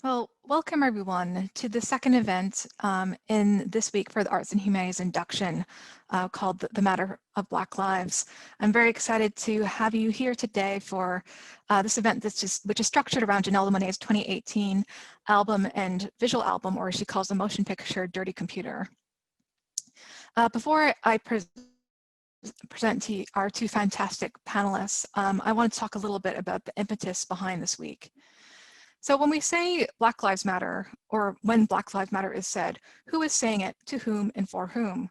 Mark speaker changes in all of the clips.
Speaker 1: Well, welcome everyone to the second event in this week for the Arts and Humanities induction called The Matter of Black Lives. I'm very excited to have you here today for this event which is structured around Janelle Lemonet's 2018 album and visual album, or as she calls the motion picture, Dirty Computer. Before I present to you our two fantastic panelists, I want to talk a little bit about the impetus behind this week. So when we say Black Lives Matter, or when Black Lives Matter is said, who is saying it, to whom, and for whom?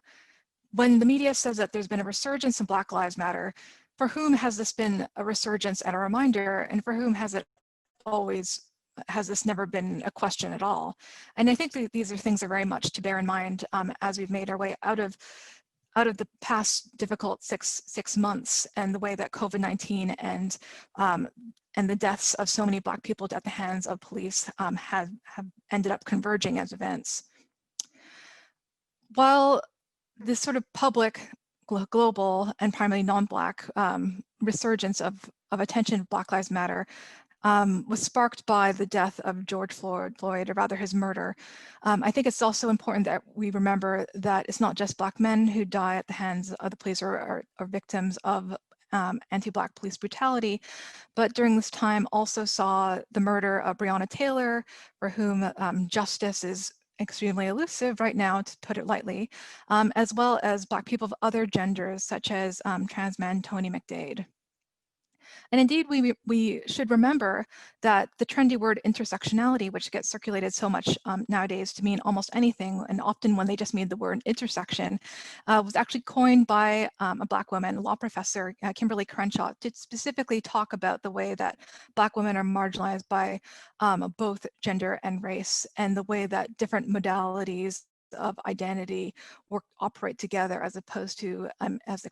Speaker 1: When the media says that there's been a resurgence in Black Lives Matter, for whom has this been a resurgence and a reminder, and for whom has this never been a question at all? And I think that these are things that are very much to bear in mind as we've made our way out of the past difficult six months and the way that COVID-19 and the deaths of so many Black people at the hands of police have ended up converging as events. While this sort of public, global, and primarily non-Black resurgence of attention of Black Lives Matter was sparked by the death of George Floyd, or rather his murder. I think it's also important that we remember that it's not just Black men who die at the hands of the police or are victims of anti-Black police brutality, but during this time also saw the murder of Breonna Taylor, for whom justice is extremely elusive right now, to put it lightly, as well as Black people of other genders, such as trans man Tony McDade. And indeed, we should remember that the trendy word intersectionality, which gets circulated so much nowadays to mean almost anything, and often when they just mean the word intersection, was actually coined by a Black woman, law professor, Kimberly Crenshaw, to specifically talk about the way that Black women are marginalized by both gender and race, and the way that different modalities of identity operate together as opposed to as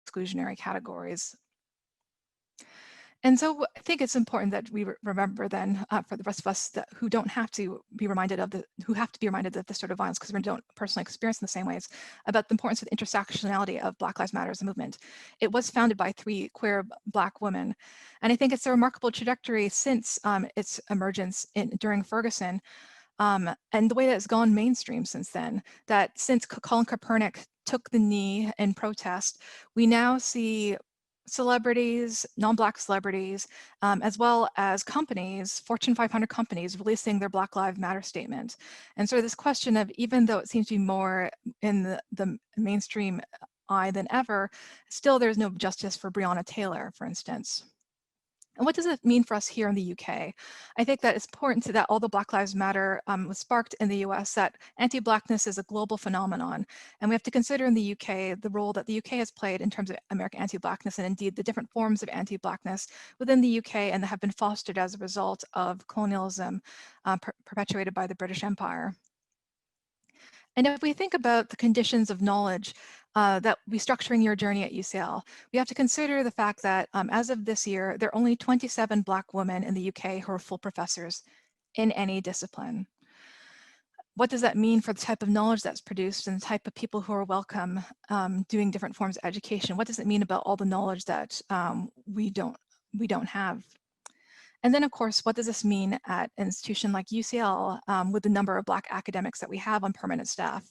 Speaker 1: exclusionary categories. And so I think it's important that we remember then, for the rest of us who have to be reminded of this sort of violence because we don't personally experience in the same ways, about the importance of the intersectionality of Black Lives Matter as a movement. It was founded by 3 queer Black women, and I think it's a remarkable trajectory since its emergence during Ferguson, and the way that it's gone mainstream since then. That since Colin Kaepernick took the knee in protest, we now see celebrities, non-Black celebrities, as well as companies, Fortune 500 companies, releasing their Black Lives Matter statement. And so this question of, even though it seems to be more in the mainstream eye than ever, still there's no justice for Breonna Taylor, for instance. And what does it mean for us here in the UK? I think that it's important that although Black Lives Matter was sparked in the US, that anti-Blackness is a global phenomenon. And we have to consider in the UK the role that the UK has played in terms of American anti-Blackness, and indeed the different forms of anti-Blackness within the UK, and that have been fostered as a result of colonialism perpetuated by the British Empire. And if we think about the conditions of knowledge that will be structuring your journey at UCL, we have to consider the fact that as of this year, there are only 27 Black women in the UK who are full professors in any discipline. What does that mean for the type of knowledge that's produced and the type of people who are welcome doing different forms of education? What does it mean about all the knowledge that we don't have? And then, of course, what does this mean at an institution like UCL with the number of Black academics that we have on permanent staff?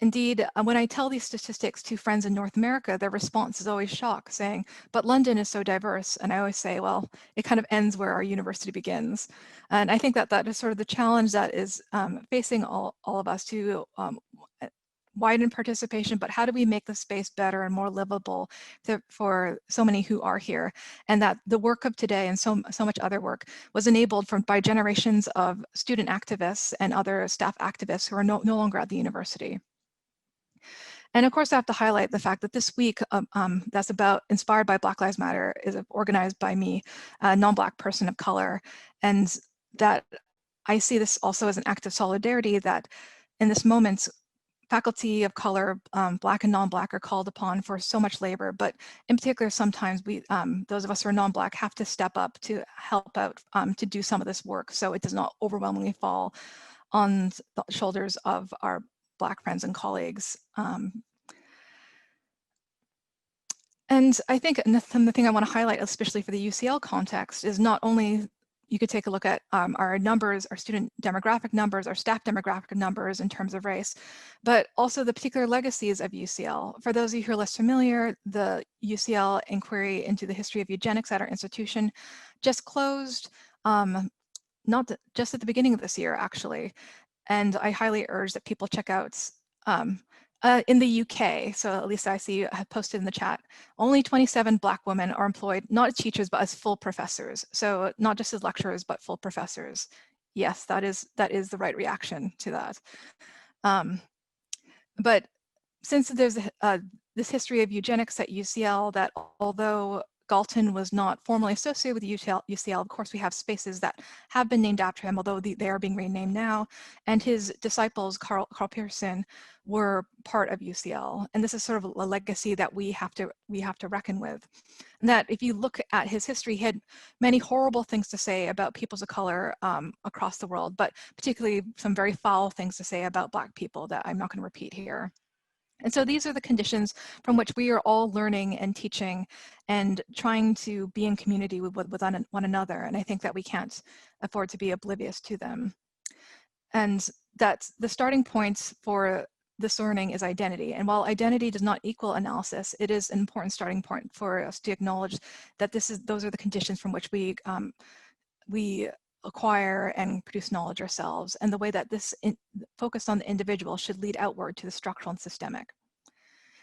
Speaker 1: Indeed, when I tell these statistics to friends in North America, their response is always shock, saying, but London is so diverse. And I always say, well, it kind of ends where our university begins. And I think that that is sort of the challenge that is facing all of us to widen participation, but how do we make the space better and more livable for so many who are here? And that the work of today and so much other work was enabled by generations of student activists and other staff activists who are no longer at the university. And of course, I have to highlight the fact that this week that's inspired by Black Lives Matter is organized by me, a non-Black person of color. And that I see this also as an act of solidarity, that in this moment, faculty of color, Black and non-Black, are called upon for so much labor, but in particular, sometimes we, those of us who are non-Black, have to step up to help out to do some of this work, so it does not overwhelmingly fall on the shoulders of our Black friends and colleagues. And I think the thing I want to highlight, especially for the UCL context, is not only you could take a look at our numbers, our student demographic numbers, our staff demographic numbers in terms of race, but also the particular legacies of UCL. For those of you who are less familiar, the UCL inquiry into the history of eugenics at our institution just closed, just at the beginning of this year, actually. And I highly urge that people check out in the UK, so at least I see you have posted in the chat, only 27 Black women are employed, not as teachers, but as full professors. So not just as lecturers, but full professors. Yes, that is the right reaction to that. But since there's this history of eugenics at UCL, that although Galton was not formally associated with UCL, of course we have spaces that have been named after him, although they are being renamed now, and his disciples, Carl Pearson, were part of UCL. And this is sort of a legacy that we have to reckon with. And that if you look at his history, he had many horrible things to say about peoples of color across the world, but particularly some very foul things to say about Black people that I'm not going to repeat here. And so these are the conditions from which we are all learning and teaching and trying to be in community with one another. And I think that we can't afford to be oblivious to them. And that the starting points for this learning is identity. And while identity does not equal analysis, it is an important starting point for us to acknowledge that those are the conditions from which we acquire and produce knowledge ourselves, and the way that this focus on the individual should lead outward to the structural and systemic.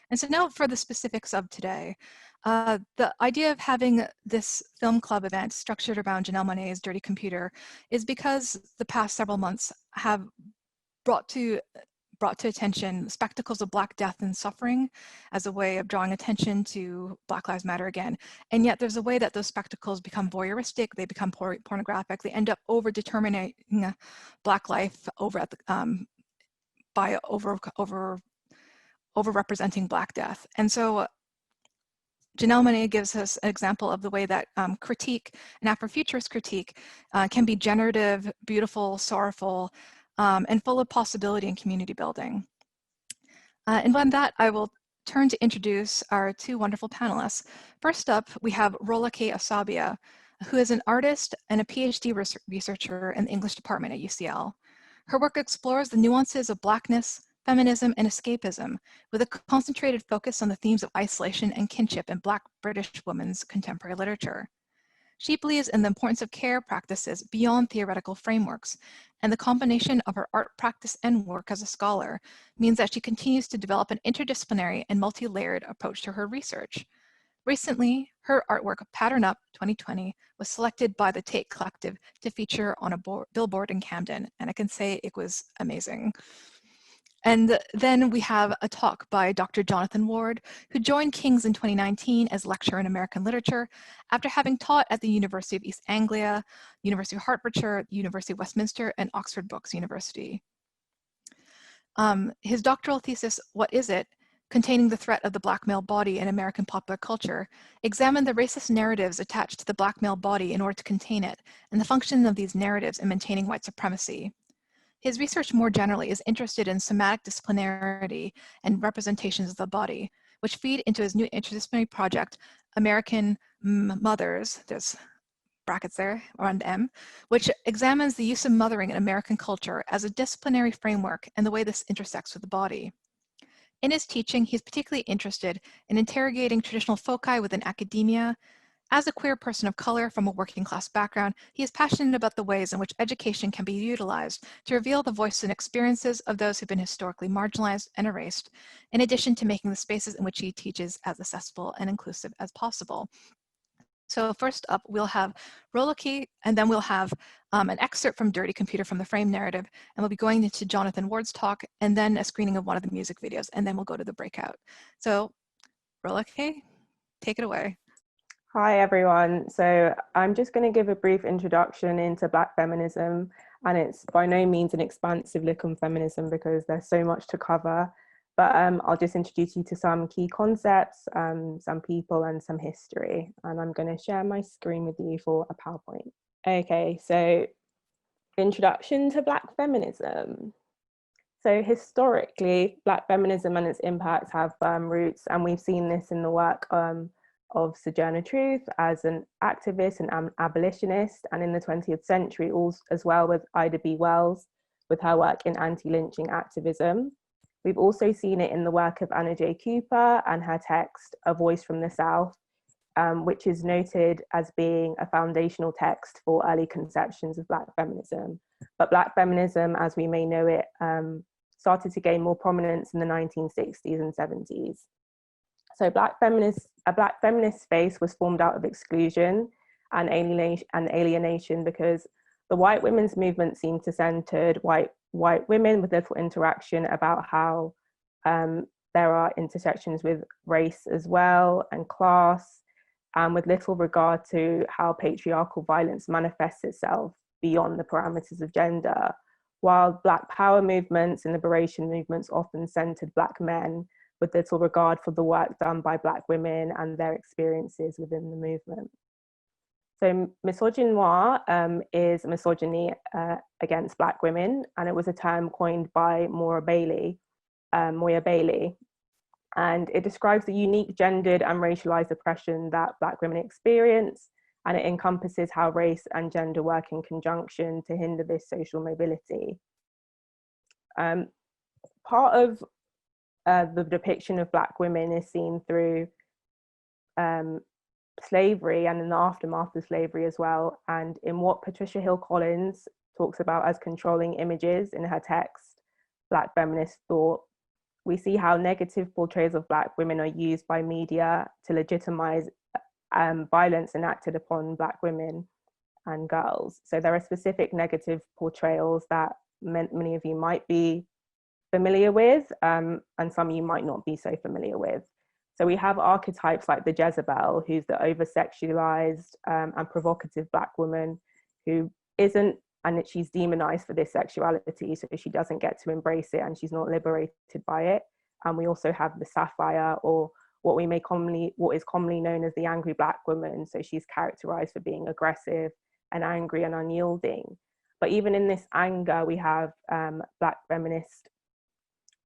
Speaker 1: And so now for the specifics of today. The idea of having this film club event structured around Janelle Monáe's Dirty Computer is because the past several months have brought to attention spectacles of Black death and suffering as a way of drawing attention to Black Lives Matter again. And yet there's a way that those spectacles become voyeuristic, they become pornographic, they end up over-determining Black life by over-representing Black death. And so Janelle Monáe gives us an example of the way that critique, an Afrofuturist critique, can be generative, beautiful, sorrowful, and full of possibility and community building. And on that, I will turn to introduce our two wonderful panelists. First up, we have Rolake Asabia, who is an artist and a PhD researcher in the English department at UCL. Her work explores the nuances of Blackness, feminism, and escapism, with a concentrated focus on the themes of isolation and kinship in Black British women's contemporary literature. She believes in the importance of care practices beyond theoretical frameworks, and the combination of her art practice and work as a scholar means that she continues to develop an interdisciplinary and multi-layered approach to her research. Recently, her artwork, Pattern Up 2020, was selected by the Tate Collective to feature on a billboard in Camden, and I can say it was amazing. And then we have a talk by Dr. Jonathan Ward, who joined King's in 2019 as lecturer in American literature after having taught at the University of East Anglia, University of Hertfordshire, University of Westminster, and Oxford Brookes University. His doctoral thesis, What Is It?, containing the threat of the Black male body in American popular culture, examined the racist narratives attached to the Black male body in order to contain it, and the function of these narratives in maintaining white supremacy. His research more generally is interested in somatic disciplinarity and representations of the body, which feed into his new interdisciplinary project, American Mothers, there's brackets there around M, which examines the use of mothering in American culture as a disciplinary framework and the way this intersects with the body. In his teaching, he's particularly interested in interrogating traditional foci within academia. As a queer person of color from a working class background, he is passionate about the ways in which education can be utilized to reveal the voices and experiences of those who've been historically marginalized and erased, in addition to making the spaces in which he teaches as accessible and inclusive as possible. So first up, we'll have Rolake, and then we'll have an excerpt from Dirty Computer from the Frame narrative, and we'll be going into Jonathan Ward's talk, and then a screening of one of the music videos, and then we'll go to the breakout. So Rolake, take it away.
Speaker 2: Hi everyone, so I'm just going to give a brief introduction into Black feminism, and it's by no means an expansive look on feminism because there's so much to cover, but I'll just introduce you to some key concepts, some people and some history, and I'm going to share my screen with you for a PowerPoint. Okay, so introduction to Black feminism. So historically, Black feminism and its impacts have firm roots, and we've seen this in the work of Sojourner Truth as an activist and abolitionist, and in the 20th century as well with Ida B. Wells with her work in anti-lynching activism. We've also seen it in the work of Anna J. Cooper and her text, A Voice from the South, which is noted as being a foundational text for early conceptions of Black feminism. But Black feminism, as we may know it, started to gain more prominence in the 1960s and 70s. So a Black feminist space was formed out of exclusion and alienation because the white women's movement seemed to center white women with little interaction about how there are intersections with race as well and class, and with little regard to how patriarchal violence manifests itself beyond the parameters of gender. While Black power movements and liberation movements often centered Black men with little regard for the work done by Black women and their experiences within the movement. So misogynoir is misogyny against Black women, and it was a term coined by Moya Bailey. And it describes the unique gendered and racialized oppression that Black women experience, and it encompasses how race and gender work in conjunction to hinder this social mobility. Part of the depiction of Black women is seen through slavery and in the aftermath of slavery as well, and in what Patricia Hill Collins talks about as controlling images in her text, Black Feminist Thought, we see how negative portrayals of Black women are used by media to legitimize violence enacted upon Black women and girls. So there are specific negative portrayals that many of you might be familiar with, and some you might not be so familiar with. So we have archetypes like the Jezebel, who's the over-sexualized and provocative Black woman who isn't, and she's demonized for this sexuality, so she doesn't get to embrace it and she's not liberated by it. And we also have the Sapphire, or what is commonly known as the angry Black woman. So she's characterized for being aggressive and angry and unyielding. But even in this anger, we have Black feminist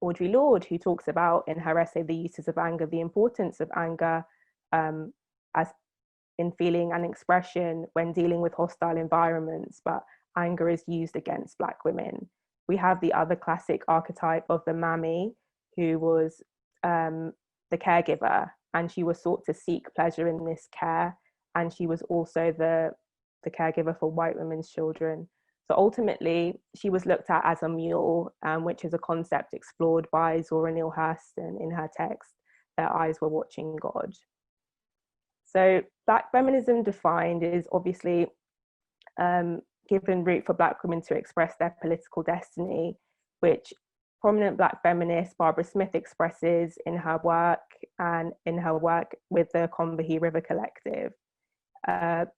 Speaker 2: Audre Lorde, who talks about in her essay, The Uses of Anger, the importance of anger as in feeling and expression when dealing with hostile environments, but anger is used against Black women. We have the other classic archetype of the mammy, who was the caregiver, and she was sought to seek pleasure in this care, and she was also the caregiver for white women's children. So ultimately, she was looked at as a mule, which is a concept explored by Zora Neale Hurston in her text, Their Eyes Were Watching God. So Black feminism defined is obviously given route for Black women to express their political destiny, which prominent Black feminist Barbara Smith expresses in her work and in her work with the Combahee River Collective. Part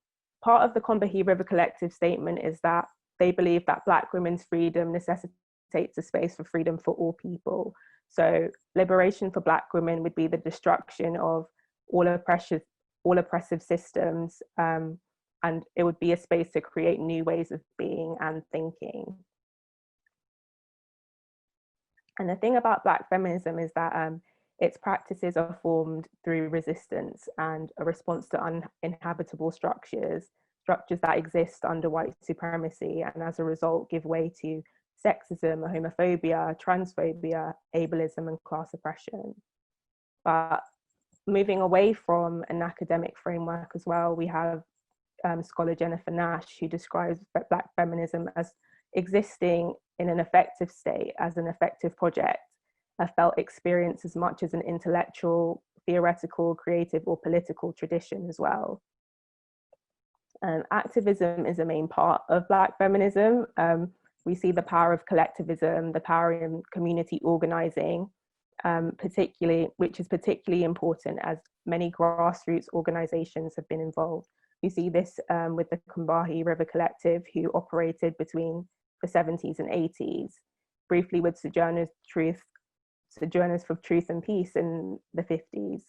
Speaker 2: of the Combahee River Collective statement is that they believe that Black women's freedom necessitates a space for freedom for all people. So liberation for Black women would be the destruction of all oppressive systems, and it would be a space to create new ways of being and thinking. And the thing about Black feminism is that its practices are formed through resistance and a response to uninhabitable structures that exist under white supremacy, and as a result give way to sexism, homophobia, transphobia, ableism, and class oppression. But moving away from an academic framework as well, we have scholar Jennifer Nash, who describes Black feminism as existing in an effective state, as an effective project, a felt experience as much as an intellectual, theoretical, creative, or political tradition as well. Activism is a main part of Black feminism. We see the power of collectivism, the power in community organizing, which is particularly important as many grassroots organizations have been involved. We see this with the Combahee River Collective, who operated between the 70s and 80s, briefly with Sojourners for Truth and Peace in the 50s.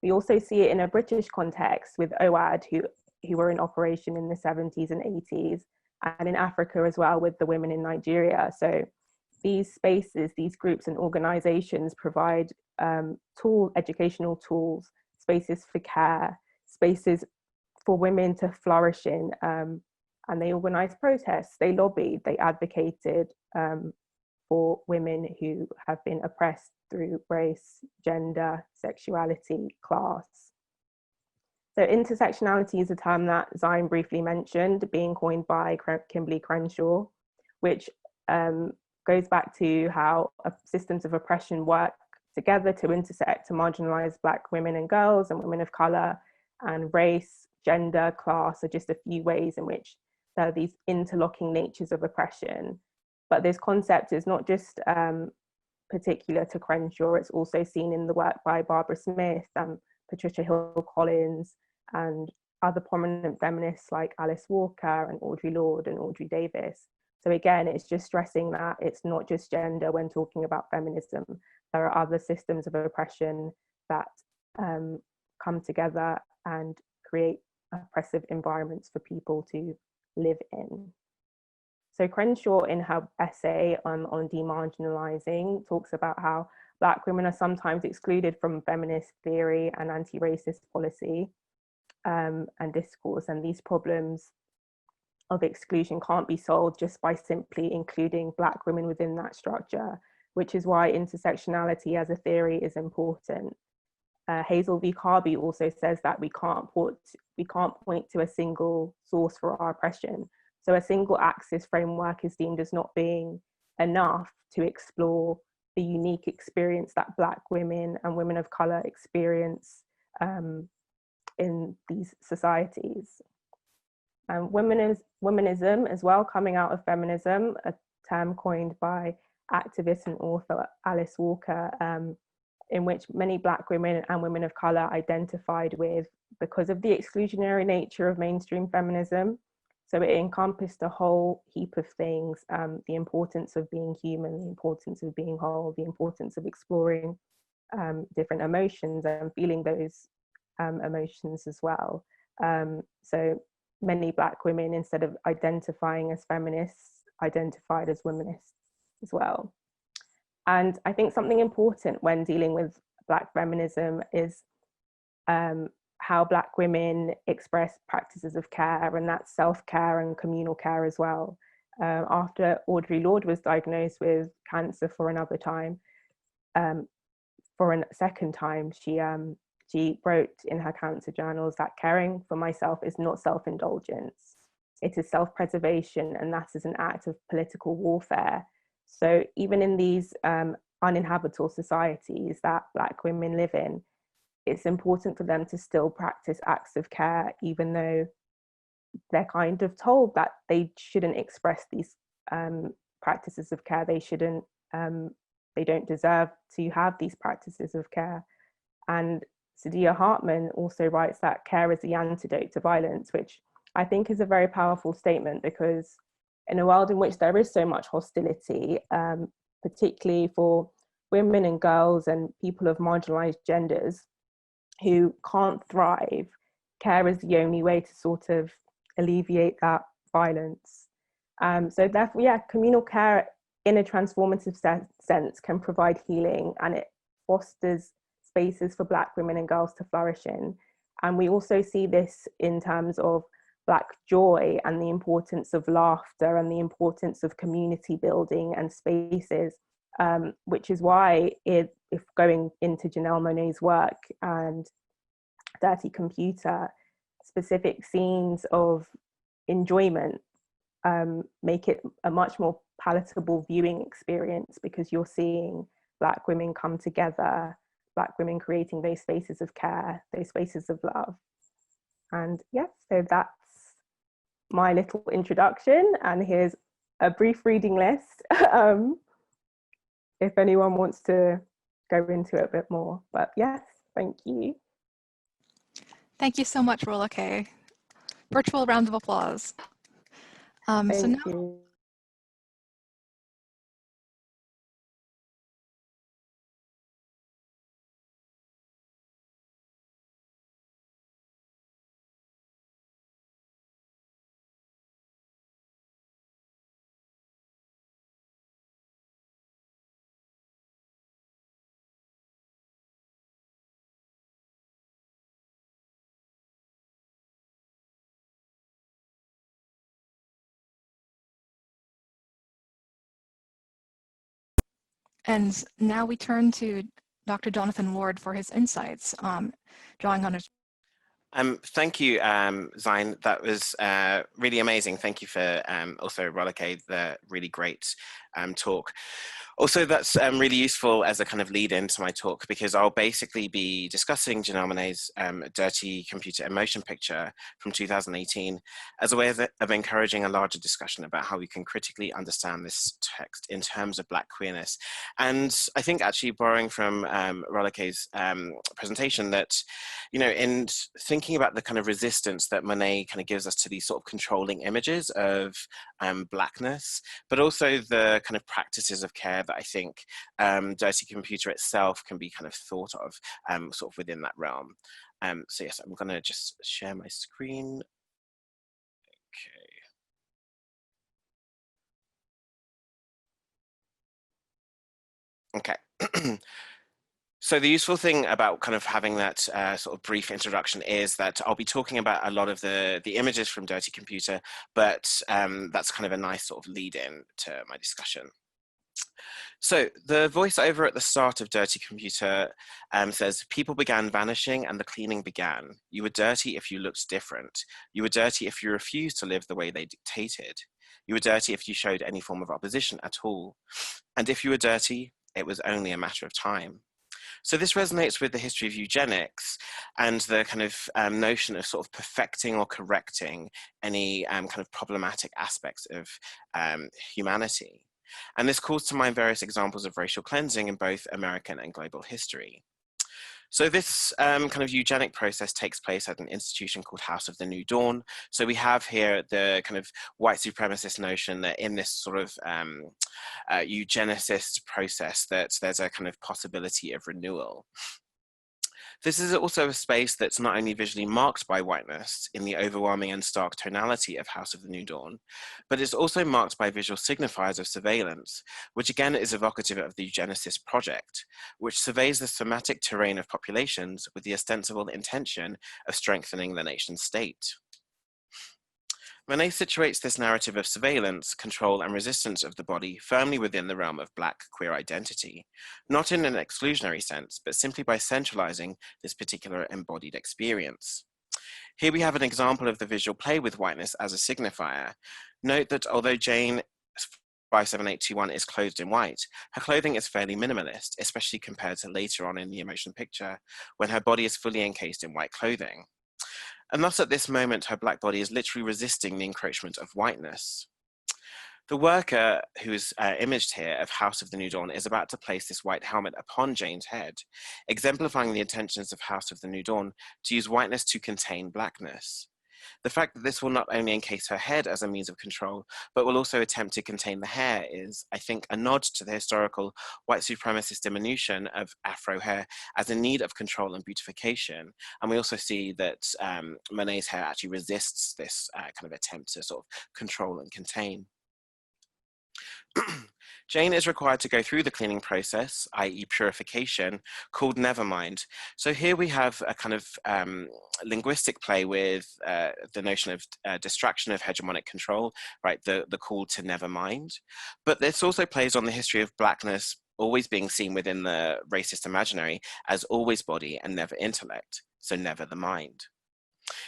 Speaker 2: We also see it in a British context with OAD, who were in operation in the 70s and 80s, and in Africa as well with the women in Nigeria. So these spaces, these groups and organizations provide educational tools, spaces for care, spaces for women to flourish in. And they organized protests, they lobbied, they advocated for women who have been oppressed through race, gender, sexuality, class. So intersectionality is a term that Zion briefly mentioned, being coined by Kimberly Crenshaw, which goes back to how systems of oppression work together to intersect, to marginalize Black women and girls and women of color, and race, gender, class are just a few ways in which there are these interlocking natures of oppression. But this concept is not just particular to Crenshaw, it's also seen in the work by Barbara Smith and Patricia Hill Collins and other prominent feminists like Alice Walker and Audre Lorde and Audrey Davis. So again, it's just stressing that it's not just gender when talking about feminism. There are other systems of oppression that come together and create oppressive environments for people to live in. So Crenshaw, in her essay on demarginalizing, talks about how Black women are sometimes excluded from feminist theory and anti-racist policy and discourse, and these problems of exclusion can't be solved just by simply including Black women within that structure, which is why intersectionality as a theory is important. Hazel V. Carby also says that we can't point to a single source for our oppression. So a single axis framework is deemed as not being enough to explore the unique experience that Black women and women of color experience in these societies. Womanism as well, coming out of feminism, a term coined by activist and author Alice Walker, in which many Black women and women of color identified with because of the exclusionary nature of mainstream feminism. So it encompassed a whole heap of things, the importance of being human, the importance of being whole, the importance of exploring different emotions and feeling those emotions as well. So many Black women, instead of identifying as feminists, identified as womanists as well. And I think something important when dealing with Black feminism is how Black women express practices of care, and that's self-care and communal care as well. After Audre Lorde was diagnosed with cancer for another time, for a second time, she wrote in her cancer journals that caring for myself is not self-indulgence, it is self-preservation, and that is an act of political warfare. So even in these uninhabitable societies that Black women live in, it's important for them to still practice acts of care, even though they're kind of told that they shouldn't express these practices of care. They shouldn't, they don't deserve to have these practices of care. And Saidiya Hartman also writes that care is the antidote to violence, which I think is a very powerful statement, because in a world in which there is so much hostility, particularly for women and girls and people of marginalized genders who can't thrive, care is the only way to sort of alleviate that violence. So therefore, yeah, communal care in a transformative sense can provide healing, and it fosters spaces for Black women and girls to flourish in. And we also see this in terms of Black joy and the importance of laughter and the importance of community building and spaces, which is why if going into Janelle Monáe's work and Dirty Computer, specific scenes of enjoyment make it a much more palatable viewing experience, because you're seeing Black women come together, Black women creating those spaces of care, those spaces of love. And yeah, so that's my little introduction, and here's a brief reading list if anyone wants to go into it a bit more. But yes, thank you.
Speaker 1: Thank you so much, Rola K. Virtual round of applause.
Speaker 2: Thank you.
Speaker 1: And now we turn to Dr. Jonathan Ward for his insights, drawing on his.
Speaker 3: Thank you, Zain. That was really amazing. Thank you for also Rolake, the really great talk. Also, that's really useful as a kind of lead into my talk, because I'll basically be discussing Janelle Monáe's Dirty Computer Emotion picture from 2018 as a way of encouraging a larger discussion about how we can critically understand this text in terms of Black queerness. And I think actually borrowing from Rolake's presentation that, you know, in thinking about the kind of resistance that Monáe kind of gives us to these sort of controlling images of Blackness, but also the kind of practices of care that I think Dirty Computer itself can be kind of thought of sort of within that realm. So yes, I'm gonna just share my screen. Okay. Okay. So the useful thing about kind of having that sort of brief introduction is that I'll be talking about a lot of the images from Dirty Computer, but that's kind of a nice sort of lead in to my discussion. So the voiceover at the start of Dirty Computer says, people began vanishing and the cleaning began. You were dirty if you looked different. You were dirty if you refused to live the way they dictated. You were dirty if you showed any form of opposition at all. And if you were dirty, it was only a matter of time. So this resonates with the history of eugenics and the kind of notion of sort of perfecting or correcting any kind of problematic aspects of humanity. And this calls to mind various examples of racial cleansing in both American and global history. So this kind of eugenic process takes place at an institution called House of the New Dawn. So we have here the kind of white supremacist notion that in this sort of eugenicist process that there's a kind of possibility of renewal. This is also a space that's not only visually marked by whiteness in the overwhelming and stark tonality of House of the New Dawn, but it's also marked by visual signifiers of surveillance, which again is evocative of the eugenicist project, which surveys the somatic terrain of populations with the ostensible intention of strengthening the nation state. Monáe situates this narrative of surveillance, control, and resistance of the body firmly within the realm of Black queer identity, not in an exclusionary sense, but simply by centralizing this particular embodied experience. Here we have an example of the visual play with whiteness as a signifier. Note that although Jane 57821 is clothed in white, her clothing is fairly minimalist, especially compared to later on in the emotion picture, when her body is fully encased in white clothing. And thus at this moment, her Black body is literally resisting the encroachment of whiteness. The worker who is imaged here of House of the New Dawn is about to place this white helmet upon Jane's head, exemplifying the intentions of House of the New Dawn to use whiteness to contain Blackness. The fact that this will not only encase her head as a means of control, but will also attempt to contain the hair is, I think, a nod to the historical white supremacist diminution of Afro hair as a need of control and beautification. And we also see that Monáe's hair actually resists this kind of attempt to sort of control and contain. Jane is required to go through the cleaning process, i.e. purification, called Nevermind. So here we have a kind of linguistic play with the notion of distraction of hegemonic control, right, the call to Nevermind. But this also plays on the history of Blackness always being seen within the racist imaginary as always body and never intellect, so never the mind.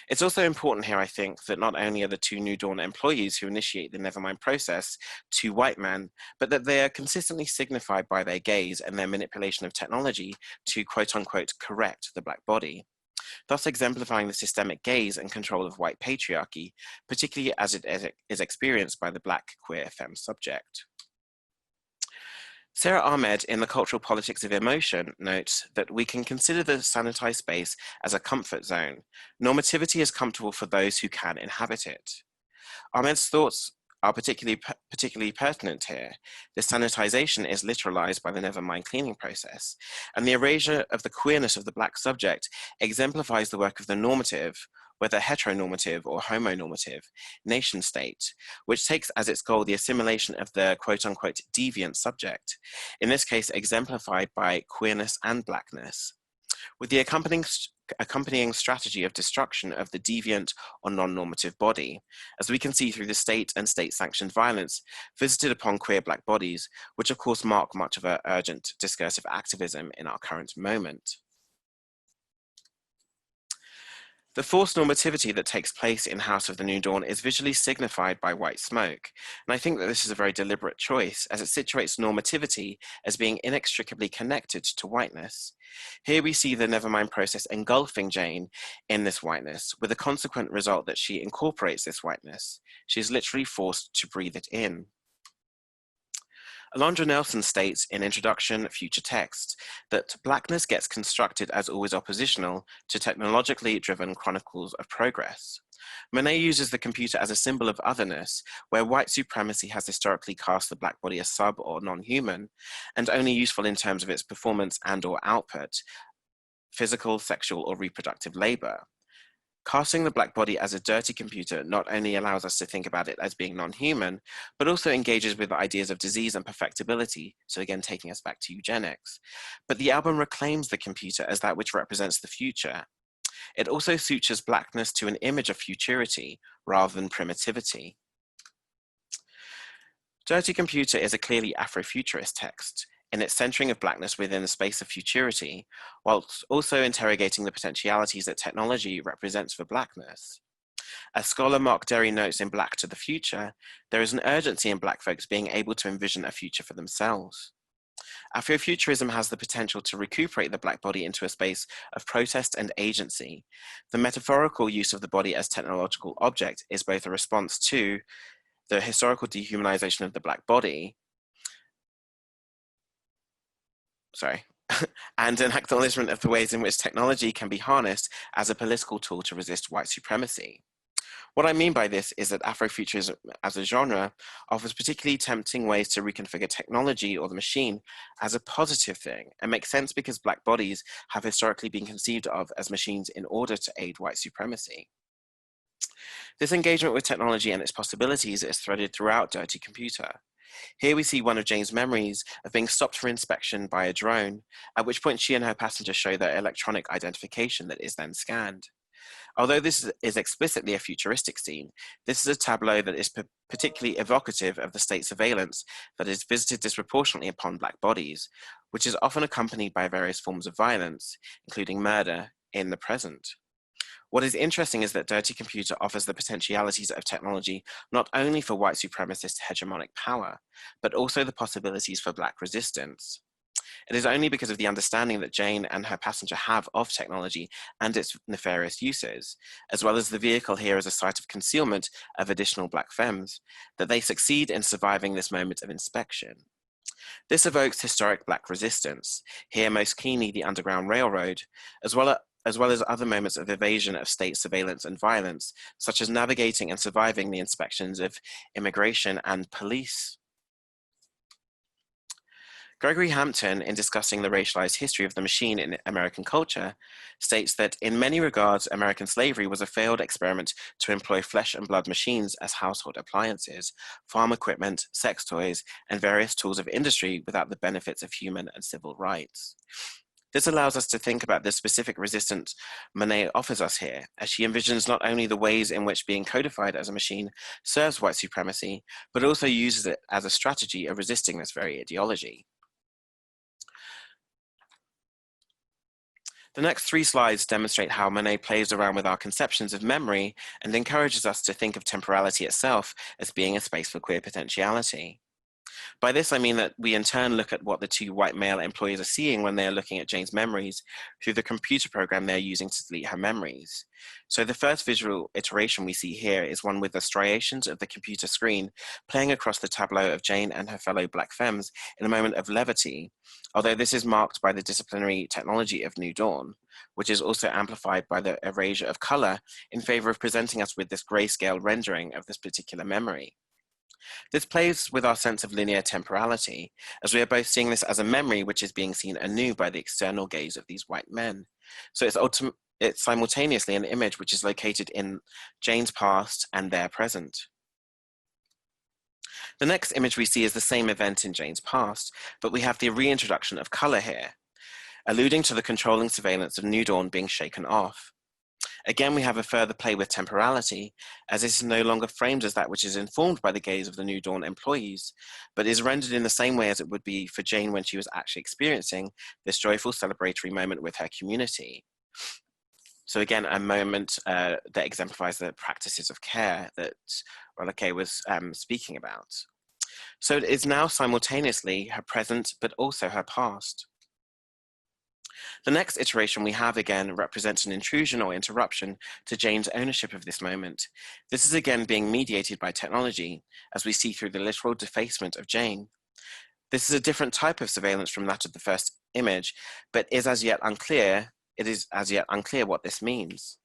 Speaker 3: It's also important here, I think, that not only are the two New Dawn employees who initiate the Nevermind process two white men, but that they are consistently signified by their gaze and their manipulation of technology to quote unquote correct the Black body, thus exemplifying the systemic gaze and control of white patriarchy, particularly as it is experienced by the Black queer femme subject. Sarah Ahmed, in The Cultural Politics of Emotion, notes that we can consider the sanitized space as a comfort zone. Normativity is comfortable for those who can inhabit it. Ahmed's thoughts are particularly pertinent here. The sanitization is literalized by the Nevermind cleaning process, and the erasure of the queerness of the Black subject exemplifies the work of the normative, whether heteronormative or homonormative, nation state, which takes as its goal the assimilation of the quote-unquote deviant subject, in this case exemplified by queerness and Blackness. With the accompanying accompanying strategy of destruction of the deviant or non-normative body, as we can see through the state and state-sanctioned violence visited upon queer Black bodies, which of course mark much of our urgent discursive activism in our current moment. The forced normativity that takes place in House of the New Dawn is visually signified by white smoke, and I think that this is a very deliberate choice, as it situates normativity as being inextricably connected to whiteness. Here we see the Nevermind process engulfing Jane in this whiteness, with the consequent result that she incorporates this whiteness. She is literally forced to breathe it in. Alondra Nelson states in Introduction, Future Text that Blackness gets constructed as always oppositional to technologically driven chronicles of progress. Monet uses the computer as a symbol of otherness, where white supremacy has historically cast the Black body as sub or non-human, and only useful in terms of its performance and or output, physical, sexual, or reproductive labor. Casting the Black body as a dirty computer not only allows us to think about it as being non-human, but also engages with the ideas of disease and perfectibility, so again taking us back to eugenics. But the album reclaims the computer as that which represents the future. It also sutures Blackness to an image of futurity rather than primitivity. Dirty Computer is a clearly Afrofuturist text, in its centering of Blackness within the space of futurity, whilst also interrogating the potentialities that technology represents for Blackness. As scholar Mark Derry notes in Black to the Future, there is an urgency in Black folks being able to envision a future for themselves. Afrofuturism has the potential to recuperate the Black body into a space of protest and agency. The metaphorical use of the body as technological object is both a response to the historical dehumanization of the Black body, and an acknowledgement of the ways in which technology can be harnessed as a political tool to resist white supremacy. What I mean by this is that Afrofuturism as a genre offers particularly tempting ways to reconfigure technology or the machine as a positive thing, and makes sense because Black bodies have historically been conceived of as machines in order to aid white supremacy. This engagement with technology and its possibilities is threaded throughout Dirty Computer. Here we see one of Jane's memories of being stopped for inspection by a drone, at which point she and her passenger show their electronic identification that is then scanned. Although this is explicitly a futuristic scene, this is a tableau that is particularly evocative of the state surveillance that is visited disproportionately upon Black bodies, which is often accompanied by various forms of violence, including murder, in the present. What is interesting is that Dirty Computer offers the potentialities of technology not only for white supremacist hegemonic power, but also the possibilities for Black resistance. It is only because of the understanding that Jane and her passenger have of technology and its nefarious uses, as well as the vehicle here as a site of concealment of additional Black femmes, that they succeed in surviving this moment of inspection. This evokes historic Black resistance, here most keenly the Underground Railroad, as well as other moments of evasion of state surveillance and violence, such as navigating and surviving the inspections of immigration and police. Gregory Hampton, in discussing the racialized history of the machine in American culture, states that in many regards, American slavery was a failed experiment to employ flesh and blood machines as household appliances, farm equipment, sex toys, and various tools of industry without the benefits of human and civil rights. This allows us to think about the specific resistance Monet offers us here, as she envisions not only the ways in which being codified as a machine serves white supremacy, but also uses it as a strategy of resisting this very ideology. The next 3 slides demonstrate how Monet plays around with our conceptions of memory and encourages us to think of temporality itself as being a space for queer potentiality. By this, I mean that we in turn look at what the 2 white male employees are seeing when they are looking at Jane's memories through the computer program they're using to delete her memories. So the first visual iteration we see here is one with the striations of the computer screen playing across the tableau of Jane and her fellow Black femmes in a moment of levity, although this is marked by the disciplinary technology of New Dawn, which is also amplified by the erasure of color in favor of presenting us with this grayscale rendering of this particular memory. This plays with our sense of linear temporality, as we are both seeing this as a memory which is being seen anew by the external gaze of these white men. So it's simultaneously an image which is located in Jane's past and their present. The next image we see is the same event in Jane's past, but we have the reintroduction of color here. alluding to the controlling surveillance of New Dawn being shaken off. Again, we have a further play with temporality, as this is no longer framed as that which is informed by the gaze of the New Dawn employees, but is rendered in the same way as it would be for Jane when she was actually experiencing this joyful celebratory moment with her community. So again, a moment that exemplifies the practices of care that Rolake was speaking about. So it is now simultaneously her present, but also her past. The next iteration we have again represents an intrusion or interruption to Jane's ownership of this moment. This is again being mediated by technology, as we see through the literal defacement of Jane. This is a different type of surveillance from that of the first image, but it is as yet unclear what this means.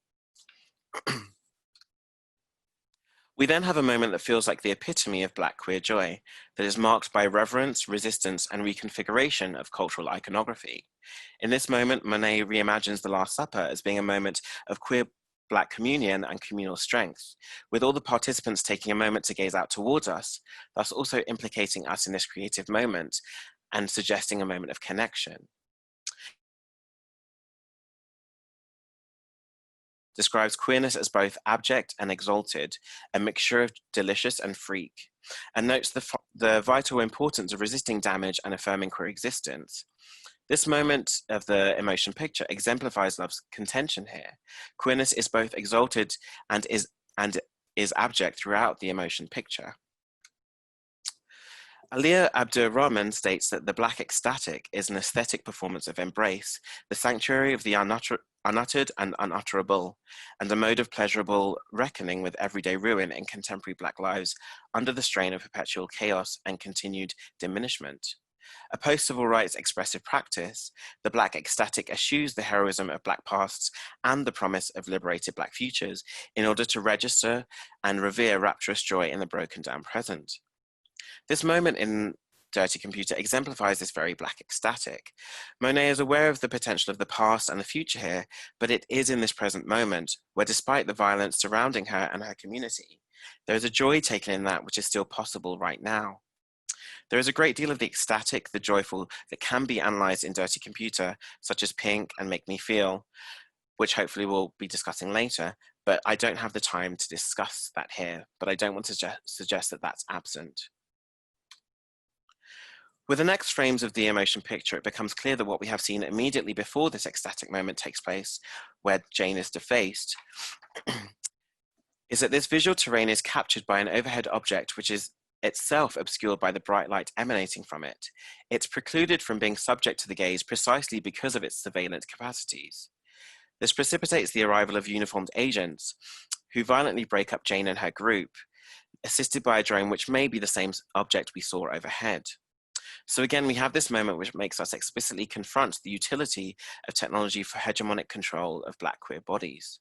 Speaker 3: We then have a moment that feels like the epitome of Black queer joy, that is marked by reverence, resistance, and reconfiguration of cultural iconography. In this moment, Monet reimagines the Last Supper as being a moment of queer Black communion and communal strength, with all the participants taking a moment to gaze out towards us, thus also implicating us in this creative moment and suggesting a moment of connection. Describes queerness as both abject and exalted, a mixture of delicious and freak, and notes the vital importance of resisting damage and affirming queer existence. This moment of the emotion picture exemplifies love's contention here. Queerness is both exalted and is abject throughout the emotion picture. Alia Abdur-Rahman states that the Black ecstatic is an aesthetic performance of embrace, the sanctuary of the unuttered and unutterable, and a mode of pleasurable reckoning with everyday ruin in contemporary Black lives under the strain of perpetual chaos and continued diminishment. A post-civil rights expressive practice, the Black ecstatic eschews the heroism of Black pasts and the promise of liberated Black futures in order to register and revere rapturous joy in the broken down present. This moment in Dirty Computer exemplifies this very Black ecstatic. Monet is aware of the potential of the past and the future here, but it is in this present moment where, despite the violence surrounding her and her community, there is a joy taken in that which is still possible right now. There is a great deal of the ecstatic, the joyful, that can be analyzed in Dirty Computer, such as Pink and Make Me Feel, which hopefully we'll be discussing later, but I don't have the time to discuss that here, but I don't want to suggest that that's absent. With the next frames of the emotion picture, it becomes clear that what we have seen immediately before this ecstatic moment takes place, where Jane is defaced, is that this visual terrain is captured by an overhead object which is itself obscured by the bright light emanating from it. It's precluded from being subject to the gaze precisely because of its surveillance capacities. This precipitates the arrival of uniformed agents who violently break up Jane and her group, assisted by a drone which may be the same object we saw overhead. So again, we have this moment which makes us explicitly confront the utility of technology for hegemonic control of Black queer bodies.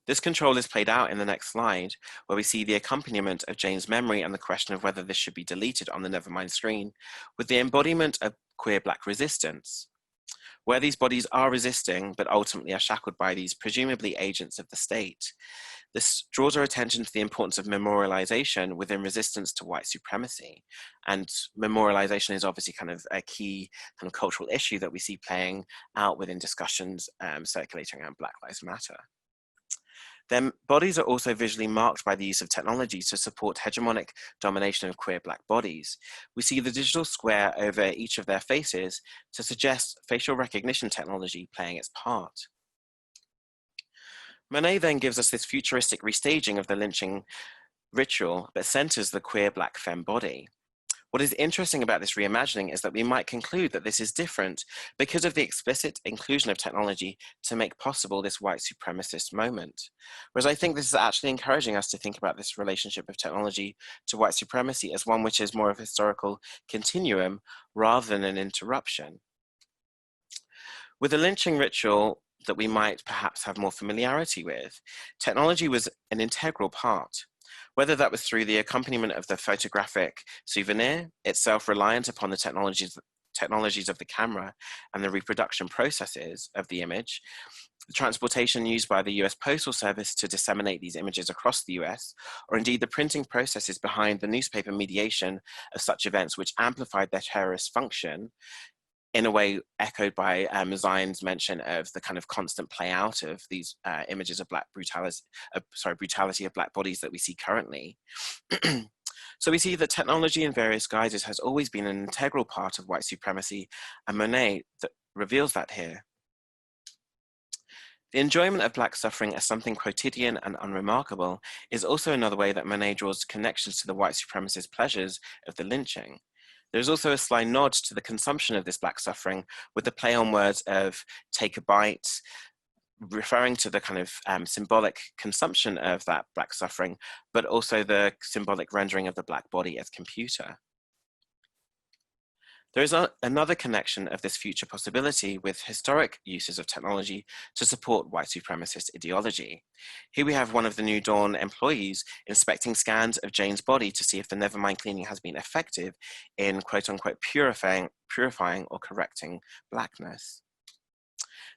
Speaker 3: This control is played out in the next slide, where we see the accompaniment of Jane's memory and the question of whether this should be deleted on the Nevermind screen, with the embodiment of queer Black resistance, where these bodies are resisting, but ultimately are shackled by these presumably agents of the state. This draws our attention to the importance of memorialization within resistance to white supremacy. And memorialization is obviously kind of a key kind of cultural issue that we see playing out within discussions circulating around Black Lives Matter. Their bodies are also visually marked by the use of technology to support hegemonic domination of queer Black bodies. We see the digital square over each of their faces to suggest facial recognition technology playing its part. Monet then gives us this futuristic restaging of the lynching ritual, but centers the queer Black femme body. What is interesting about this reimagining is that we might conclude that this is different because of the explicit inclusion of technology to make possible this white supremacist moment. Whereas I think this is actually encouraging us to think about this relationship of technology to white supremacy as one which is more of a historical continuum rather than an interruption. With the lynching ritual that we might perhaps have more familiarity with, technology was an integral part. Whether that was through the accompaniment of the photographic souvenir, itself reliant upon the technologies of the camera and the reproduction processes of the image, the transportation used by the US Postal Service to disseminate these images across the US, or indeed the printing processes behind the newspaper mediation of such events which amplified their terrorist function, in a way echoed by Zion's mention of the kind of constant play out of these images of Black brutality of Black bodies that we see currently. So we see that technology in various guises has always been an integral part of white supremacy, and Monet reveals that here. The enjoyment of Black suffering as something quotidian and unremarkable is also another way that Monet draws connections to the white supremacist pleasures of the lynching. There's also a sly nod to the consumption of this Black suffering with the play on words of take a bite, referring to the kind of symbolic consumption of that Black suffering, but also the symbolic rendering of the Black body as computer. There is another connection of this future possibility with historic uses of technology to support white supremacist ideology. Here we have one of the New Dawn employees inspecting scans of Jane's body to see if the Nevermind cleaning has been effective in quote unquote purifying or correcting Blackness.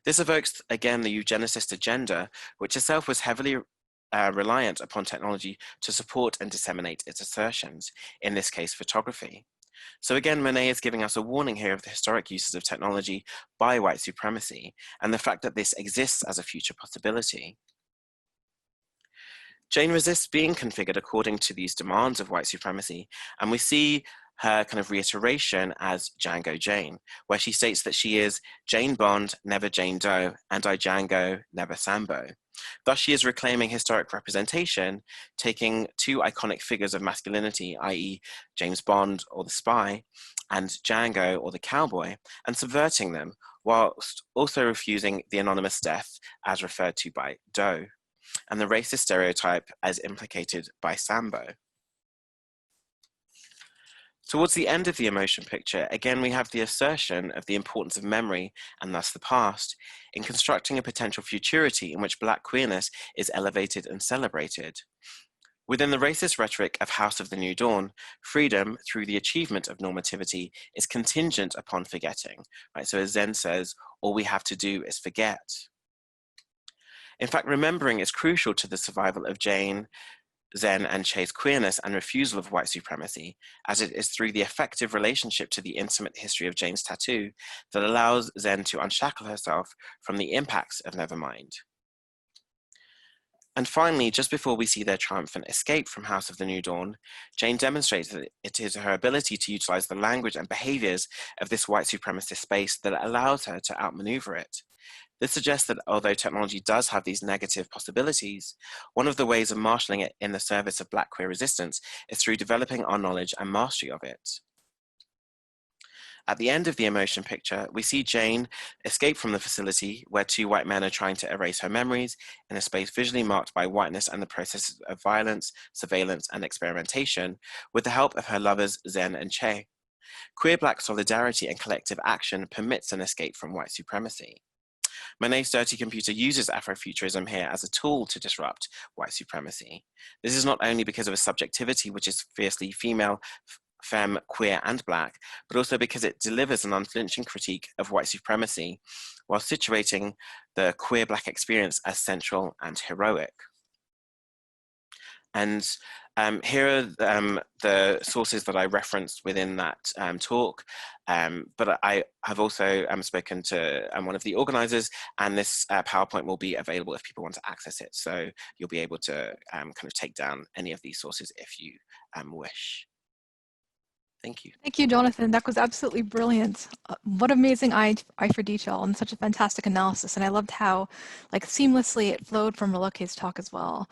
Speaker 3: This evokes again the eugenicist agenda, which itself was heavily reliant upon technology to support and disseminate its assertions, in this case photography. So again, Monet is giving us a warning here of the historic uses of technology by white supremacy and the fact that this exists as a future possibility. Jane resists being configured according to these demands of white supremacy, and we see her kind of reiteration as Django Jane, where she states that she is Jane Bond, never Jane Doe, and I Django, never Sambo. Thus, she is reclaiming historic representation, taking two iconic figures of masculinity, i.e. James Bond or the spy, and Django or the cowboy, and subverting them, whilst also refusing the anonymous death as referred to by Doe, and the racist stereotype as implicated by Sambo. Towards the end of the emotion picture, again, we have the assertion of the importance of memory, and thus the past, in constructing a potential futurity in which Black queerness is elevated and celebrated. Within the racist rhetoric of House of the New Dawn, freedom through the achievement of normativity is contingent upon forgetting, right? So as Zen says, all we have to do is forget. In fact, remembering is crucial to the survival of Jane, Zen, and Che's queerness and refusal of white supremacy, as it is through the effective relationship to the intimate history of Jane's tattoo that allows Zen to unshackle herself from the impacts of Nevermind. And finally, just before we see their triumphant escape from House of the New Dawn, Jane demonstrates that it is her ability to utilize the language and behaviors of this white supremacist space that allows her to outmaneuver it. This suggests that although technology does have these negative possibilities, one of the ways of marshalling it in the service of Black queer resistance is through developing our knowledge and mastery of it. At the end of the emotion picture, we see Jane escape from the facility where two white men are trying to erase her memories in a space visually marked by whiteness and the processes of violence, surveillance, and experimentation, with the help of her lovers Zen and Che. Queer Black solidarity and collective action permits an escape from white supremacy. Monet's Dirty Computer uses Afrofuturism here as a tool to disrupt white supremacy. This is not only because of a subjectivity which is fiercely female, femme, queer, and Black, but also because it delivers an unflinching critique of white supremacy while situating the queer Black experience as central and heroic. And here are the sources that I referenced within that talk, but I have also spoken to one of the organizers, and this PowerPoint will be available if people want to access it. So you'll be able to kind of take down any of these sources if you wish. Thank you.
Speaker 1: Thank you, Jonathan. That was absolutely brilliant. What amazing eye for detail and such a fantastic analysis. And I loved how seamlessly it flowed from Reloke's talk as well.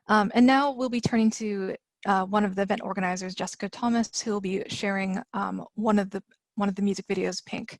Speaker 1: And now we'll be turning to one of the event organizers, Jessica Thomas, who will be sharing one of the music videos, Pink.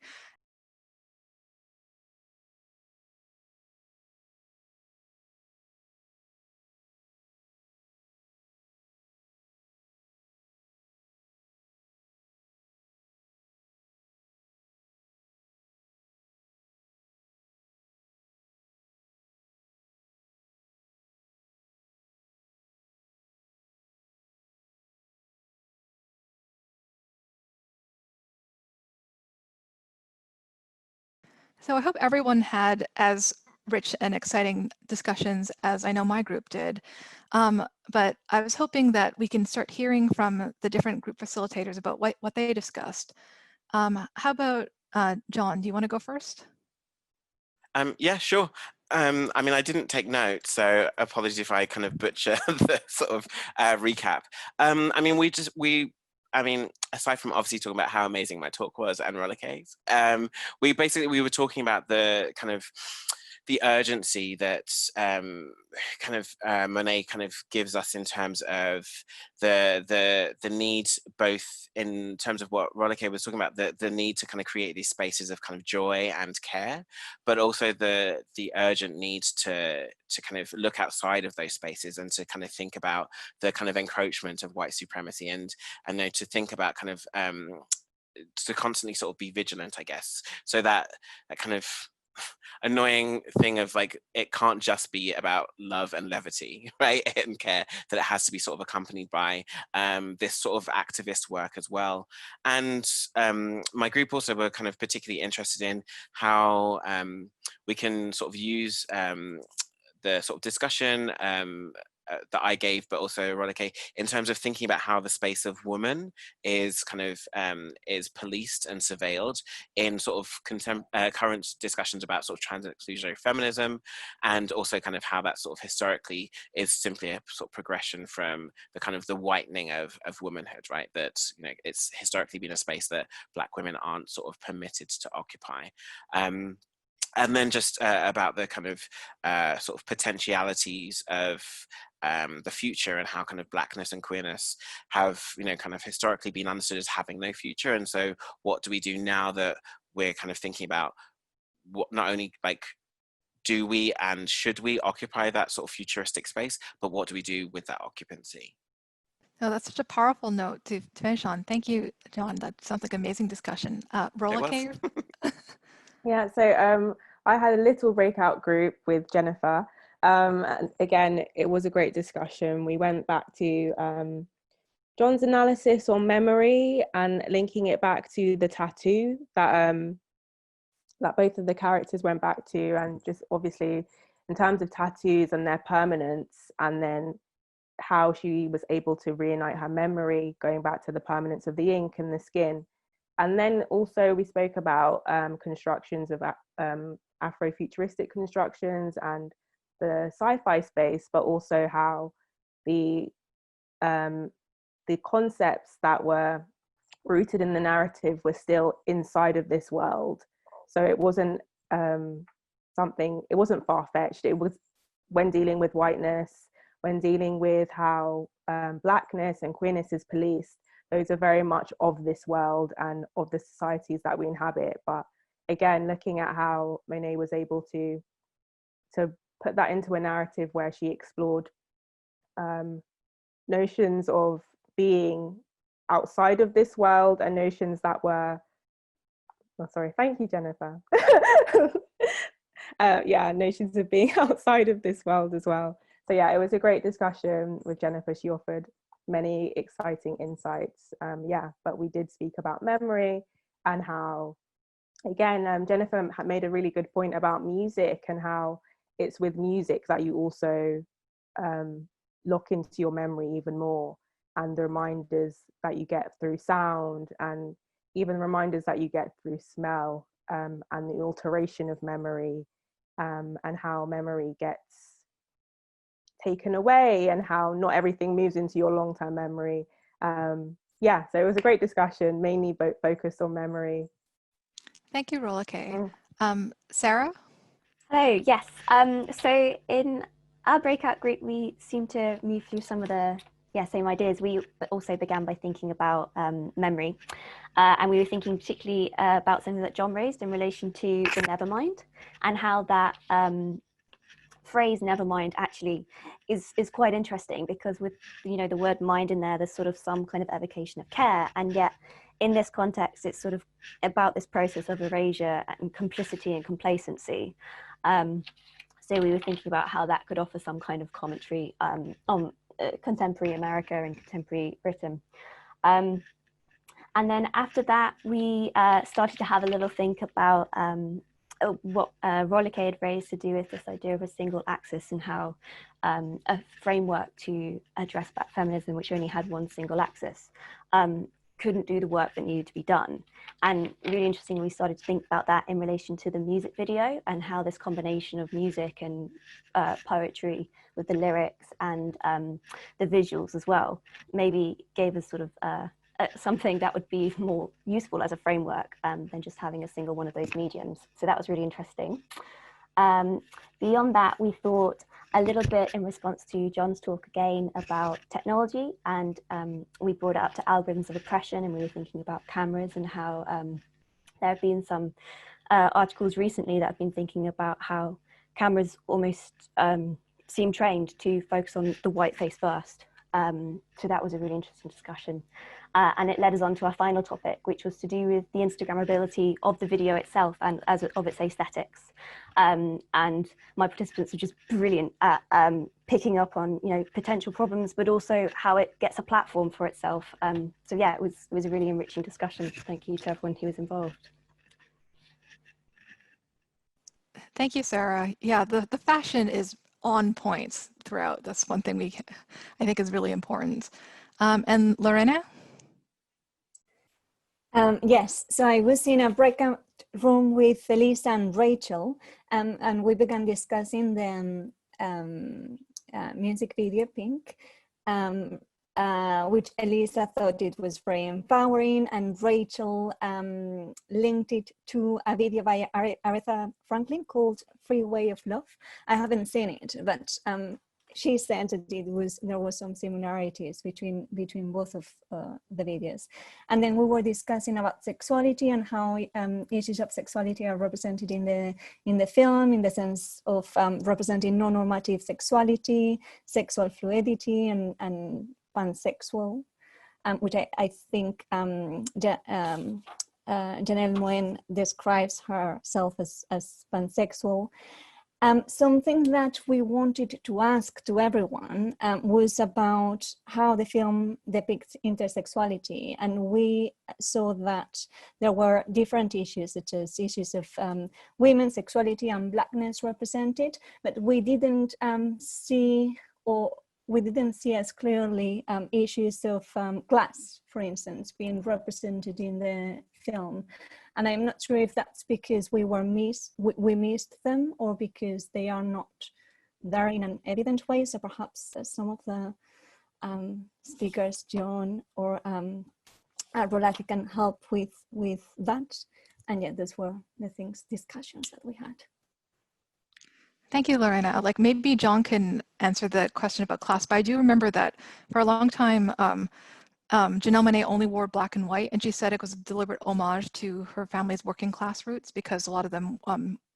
Speaker 1: So I hope everyone had as rich and exciting discussions as I know my group did. But I was hoping that we can start hearing from the different group facilitators about what they discussed. How about John, do you want to go first?
Speaker 3: Yeah, sure. I mean, I didn't take notes, so apologies if I kind of butcher the sort of recap. I mean, I mean, aside from obviously talking about how amazing my talk was and Rollercades, we were talking about the kind of the urgency that kind of Monet kind of gives us in terms of the need, both in terms of what Rollercade was talking about, the need to kind of create these spaces of kind of joy and care, but also the urgent need to kind of look outside of those spaces and to kind of think about the kind of encroachment of white supremacy, and you know, to think about kind of to constantly sort of be vigilant, I guess, so that kind of annoying thing of like, it can't just be about love and levity, right, and care, that it has to be sort of accompanied by this sort of activist work as well. And my group also were kind of particularly interested in how we can sort of use the sort of discussion that I gave, but also Rolake, in terms of thinking about how the space of woman is kind of is policed and surveilled in sort of current discussions about sort of trans exclusionary feminism, and also kind of how that sort of historically is simply a sort of progression from the kind of the whitening of womanhood, right? That, you know, it's historically been a space that Black women aren't sort of permitted to occupy. And then just about the kind of sort of potentialities of the future, and how kind of Blackness and queerness have, you know, kind of historically been understood as having no future. And so what do we do now that we're kind of thinking about what, not only like, do we and should we occupy that sort of futuristic space, but what do we do with that occupancy?
Speaker 1: No, that's such a powerful note to finish on. Thank you, John. That sounds like an amazing discussion. Rolake?
Speaker 2: Yeah, so I had a little breakout group with Jennifer. And again, it was a great discussion. We went back to John's analysis on memory and linking it back to the tattoo that that both of the characters went back to, and just obviously in terms of tattoos and their permanence, and then how she was able to reunite her memory going back to the permanence of the ink and the skin. And then also we spoke about constructions of Afrofuturistic constructions and the sci-fi space, but also how the concepts that were rooted in the narrative were still inside of this world. So it wasn't it wasn't far-fetched. It was, when dealing with whiteness, when dealing with how Blackness and queerness is policed, those are very much of this world and of the societies that we inhabit. But again, looking at how Monet was able to put that into a narrative where she explored notions of being outside of this world, and notions that were, oh sorry, thank you, Jennifer. Yeah, notions of being outside of this world as well. So yeah, it was a great discussion with Jennifer. She offered many exciting insights. Yeah, but we did speak about memory, and how, again, Jennifer made a really good point about music, and how it's with music that you also lock into your memory even more, and the reminders that you get through sound, and even reminders that you get through smell, and the alteration of memory, and how memory gets taken away, and how not everything moves into your long-term memory. Yeah, so it was a great discussion, mainly focused on memory.
Speaker 1: Thank you, Rolake. Sarah?
Speaker 4: Hello, yes. So in our breakout group, we seem to move through some of the same ideas. We also began by thinking about memory, and we were thinking particularly about something that John raised in relation to the nevermind, and how that phrase nevermind actually is quite interesting, because with, you know, the word mind in there, there's sort of some kind of evocation of care, and yet in this context it's sort of about this process of erasure and complicity and complacency. So we were thinking about how that could offer some kind of commentary on contemporary America and contemporary Britain. And then after that, we started to have a little think about what Rolake had raised to do with this idea of a single axis, and how a framework to address Black feminism, which only had one single axis, couldn't do the work that needed to be done. And really interesting, we started to think about that in relation to the music video and how this combination of music and poetry with the lyrics and the visuals as well maybe gave us sort of something that would be more useful as a framework than just having a single one of those mediums. So that was really interesting. Beyond that, we thought a little bit in response to John's talk again about technology, and we brought it up to algorithms of oppression, and we were thinking about cameras and how there have been some articles recently that have been thinking about how cameras almost seem trained to focus on the white face first. So that was a really interesting discussion. And it led us on to our final topic, which was to do with the Instagrammability of the video itself and of its aesthetics. And my participants were just brilliant at picking up on, you know, potential problems, but also how it gets a platform for itself. So yeah, it was a really enriching discussion. Thank you to everyone who was involved.
Speaker 1: Thank you, Sarah. Yeah, the fashion is on point throughout. That's one thing I think is really important. And Lorena?
Speaker 5: Yes, so I was in a breakout room with Elisa and Rachel, and we began discussing the music video Pink, which Elisa thought it was very empowering, and Rachel linked it to a video by Aretha Franklin called Freeway of Love. I haven't seen it, but she said that there was some similarities between both of the videos. And then we were discussing about sexuality and how issues of sexuality are represented in the film, in the sense of representing non-normative sexuality, sexual fluidity, and pansexual, which I think Janelle Moen describes herself as pansexual. Something that we wanted to ask to everyone was about how the film depicts intersexuality, and we saw that there were different issues, such as issues of women's sexuality and blackness represented, but we didn't see as clearly issues of class, for instance, being represented in the film. And I'm not sure if that's because we missed them, or because they are not there in an evident way. So perhaps some of the speakers, John or Rolati, can help with that. And yeah, those were the discussions that we had.
Speaker 1: Thank you, Lorena. Like, maybe John can answer the question about class, but I do remember that for a long time, Janelle Monáe only wore black and white, and she said it was a deliberate homage to her family's working class roots, because a lot of them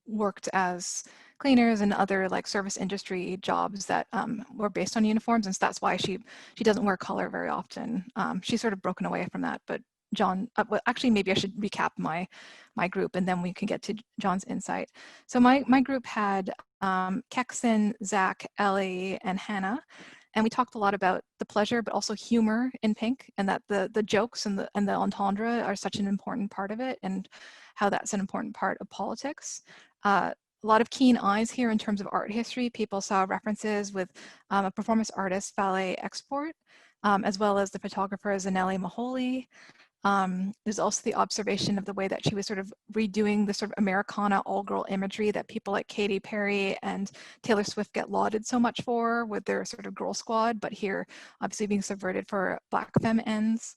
Speaker 1: worked as cleaners and other like service industry jobs that were based on uniforms, and so that's why she doesn't wear color very often. She's sort of broken away from that, but John, well, actually, maybe I should recap my group, and then we can get to John's insight. So my group had Kexon, Zach, Ellie, and Hannah. And we talked a lot about the pleasure, but also humor in Pink, and that the jokes and the entendre are such an important part of it, and how that's an important part of politics. A lot of keen eyes here in terms of art history. People saw references with a performance artist, Ballet Export, as well as the photographer Zanelli Maholi. There's also the observation of the way that she was sort of redoing the sort of Americana all-girl imagery that people like Katy Perry and Taylor Swift get lauded so much for with their sort of girl squad, but here obviously being subverted for Black femme ends.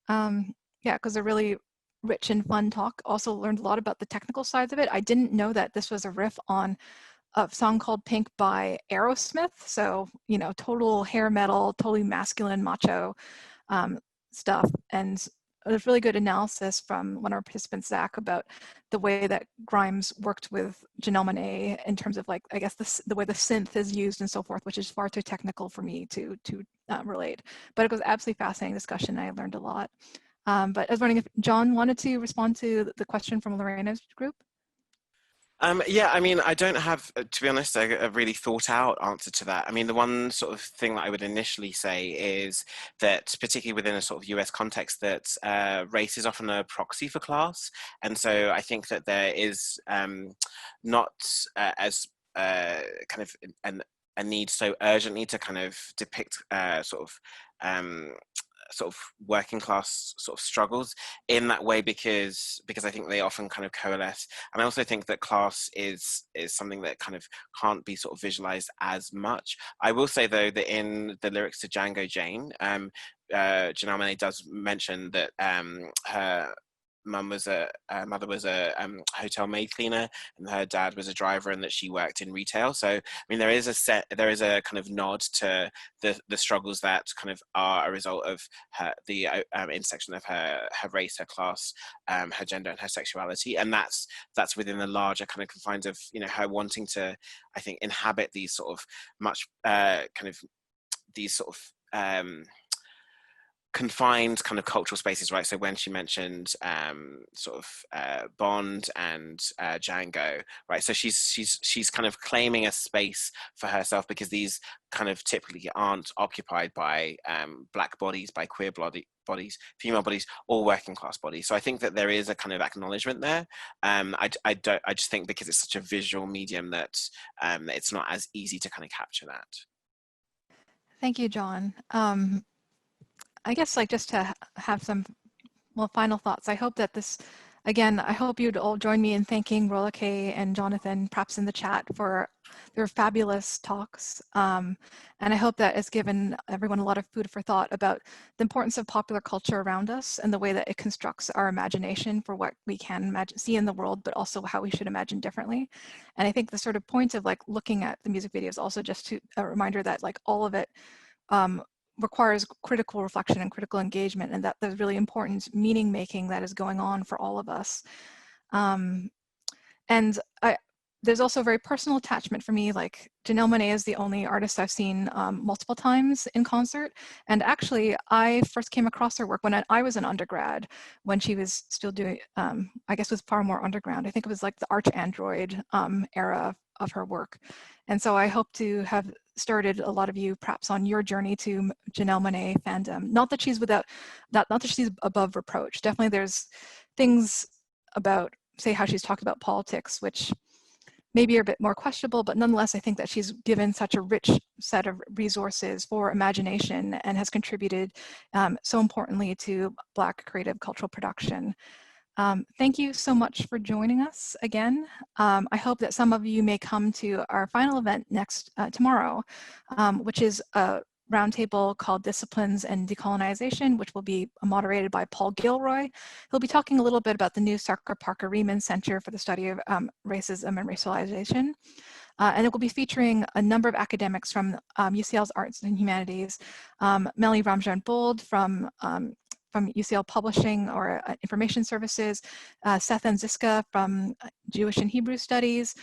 Speaker 1: Yeah, because a really rich and fun talk. Also learned a lot about the technical sides of it. I didn't know that this was a riff on a song called Pink by Aerosmith. So, you know, total hair metal, totally masculine, macho stuff. And there's really good analysis from one of our participants, Zach, about the way that Grimes worked with Janelle Monáe in terms of, like, I guess the way the synth is used and so forth, which is far too technical for me to relate. But it was absolutely fascinating discussion. I learned a lot. But I was wondering if John wanted to respond to the question from Lorena's group.
Speaker 3: Yeah, I mean, I don't have, to be honest, a really thought out answer to that. I mean, the one sort of thing that I would initially say is that, particularly within a sort of US context, that race is often a proxy for class. And so I think that there is not as kind of a need so urgently to kind of depict sort of sort of working class sort of struggles in that way, because I think they often kind of coalesce. And I also think that class is something that kind of can't be sort of visualized as much. I will say though that in the lyrics to Django Jane, Janelle Monáe does mention that her mother was a hotel maid cleaner, and her dad was a driver, and that she worked in retail. So I mean, there is a kind of nod to the struggles that kind of are a result of the intersection of her race, her class, her gender, and her sexuality, and that's within the larger kind of confines of, you know, her wanting to, I think, inhabit these sort of much confined kind of cultural spaces, right? So when she mentioned Bond and Django, right? So she's kind of claiming a space for herself, because these kind of typically aren't occupied by Black bodies, by queer bodies, female bodies, or working class bodies. So I think that there is a kind of acknowledgement there. I just think because it's such a visual medium that it's not as easy to kind of capture that.
Speaker 1: Thank you, John. I guess, like, just to have some final thoughts. I hope that this, again, I hope you'd all join me in thanking Rolla Kay and Jonathan, perhaps in the chat, for their fabulous talks. And I hope that it's given everyone a lot of food for thought about the importance of popular culture around us and the way that it constructs our imagination for what we can see in the world, but also how we should imagine differently. And I think the sort of point of, like, looking at the music videos also just to a reminder that, like, all of it requires critical reflection and critical engagement, and that there's really important meaning making that is going on for all of us. And there's also a very personal attachment for me. Like, Janelle Monáe is the only artist I've seen multiple times in concert. And actually, I first came across her work when I was an undergrad, when she was still doing, I guess, was far more underground. I think it was like the Arch Android era of her work. And so I hope to have started a lot of you perhaps on your journey to Janelle Monáe fandom. Not that she's not that she's above reproach. Definitely there's things about, say, how she's talked about politics, which maybe are a bit more questionable, but nonetheless, I think that she's given such a rich set of resources for imagination and has contributed so importantly to Black creative cultural production. Thank you so much for joining us again. I hope that some of you may come to our final event tomorrow, which is a roundtable called Disciplines and Decolonization, which will be moderated by Paul Gilroy. He'll be talking a little bit about the new Sarkar Parker Riemann Center for the Study of Racism and Racialization. And it will be featuring a number of academics from UCL's Arts and Humanities, Melanie Ramjan Bold from UCL Publishing or Information Services, Seth Anziska from Jewish and Hebrew Studies,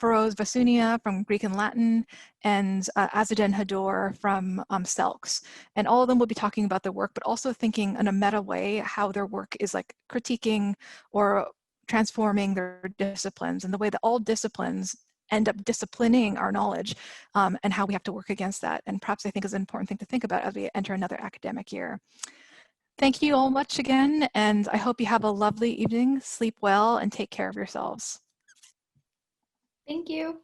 Speaker 1: Feroz Vasunia from Greek and Latin, and Azadin Hador from CELCS. And all of them will be talking about their work, but also thinking in a meta way how their work is, like, critiquing or transforming their disciplines, and the way that all disciplines end up disciplining our knowledge, and how we have to work against that. And perhaps I think is an important thing to think about as we enter another academic year. Thank you all much again, and I hope you have a lovely evening. Sleep well and take care of yourselves.
Speaker 6: Thank you.